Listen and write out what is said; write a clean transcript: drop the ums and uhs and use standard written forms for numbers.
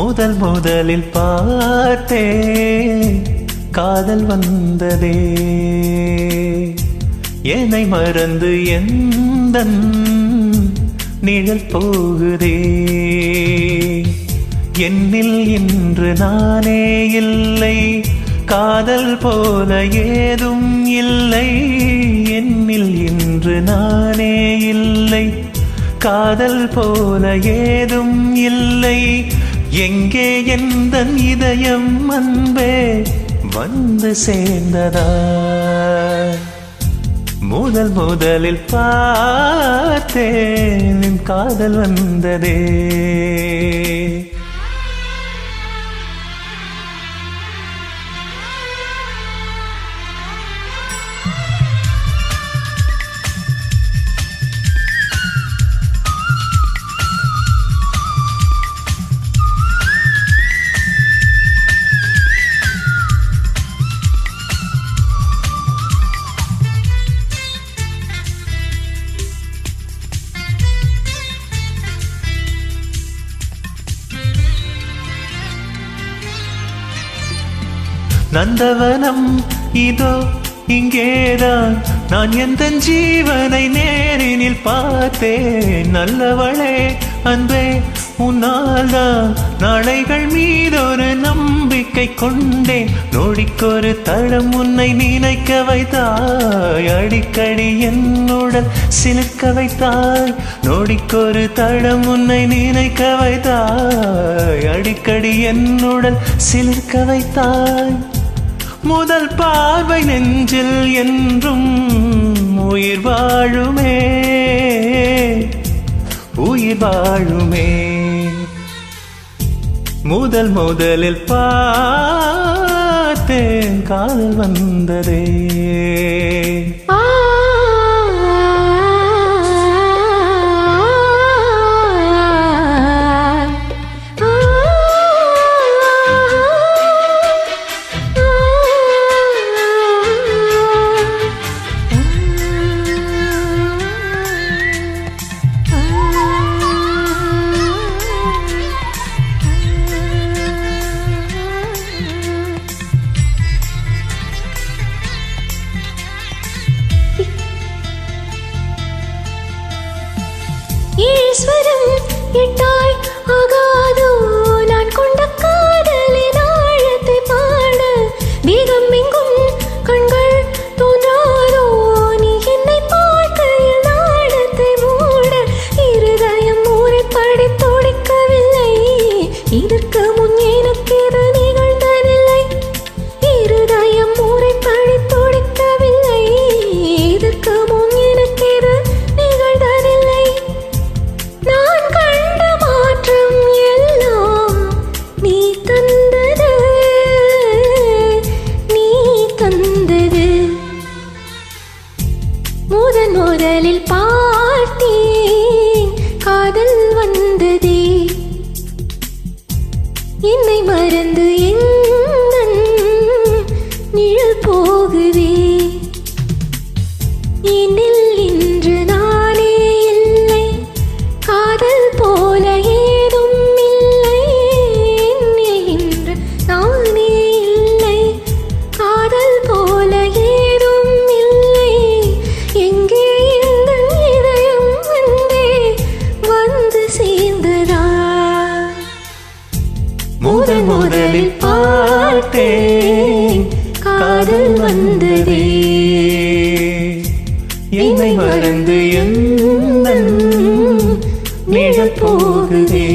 முதலில் பார்த்தே காதல் வந்ததே. என்னை மறந்து எந்தன் நிழல் போகுதே. என்னில் இன்று நானே இல்லை, காதல் போல ஏதும் இல்லை. என்னில் இன்று நானே இல்லை, காதல் போல ஏதும் இல்லை. எங்கே எந்தன் இதயம் அன்பே வந்து சேர்ந்ததா? முதலில் பார்த்தேன் காதல் வந்ததே. நந்தவனம் இதோ இங்கேதான், நான் எந்த ஜீவனை நேரினில் பார்த்தேன். நல்லவளே அன்பே உன்னால்தான் நாளைகள் மீதொரு நம்பிக்கை கொண்டேன். நொடிக்கொரு தடம் உன்னை நினைக்க வைத்தாய், அடிக்கடி என்னுடன் சிலிர்க்க வைத்தாய். நொடிக்கொரு தடம் உன்னை நினைக்க வைத்தாய், அடிக்கடி என்னுடன் சிலிர்க்க வைத்தாய். முதல் பார்வை நெஞ்சில் என்றும் உயிர் வாழுமே, உயிர் வாழுமே. முதலில் பார்த்தேன் காதல் வந்ததே. ஈஸ்வரம் எட்டாய் ஆகாதோ நான் கொண்ட காதலின் ஆழத்தை பாட. வேகம் எங்கும் கண்கள் தோன்றாதோ நீ என்னை பார்க்கையில் நாடத்தை மூட. இருதயம் ஊரைப்படி துடிக்கவில்லை, இதற்கு முன் எனக்கு இது நிகழ்ந்ததில்லை. இருதயம் ஊரைப்படி துடிக்கவில்லை, இதற்கு முன் எனக்கு இது நிகழ்ந்ததில்லை. நான் கண்ட மாற்றம் எல்லாம் நீ தந்தது, நீ தந்தது. முதலில் பார்த்தேன் காதல் வந்ததே. என்னை மறந்து எந்தன் நிழல் போகுதே. என்னில் இன்று நானே இல்லை, காதல் போல ஏதும் இல்லை. என்னில் இன்று நானே இல்லை, காதல் போல ஏதும் இல்லை. எங்கே இந்த இதயம் வந்தே வந்து சேர்ந்ததா? முதலில் பார்த்தேன் காதல் வந்ததே. என்னை மறந்து எந்தன் நிழல் போகுதே.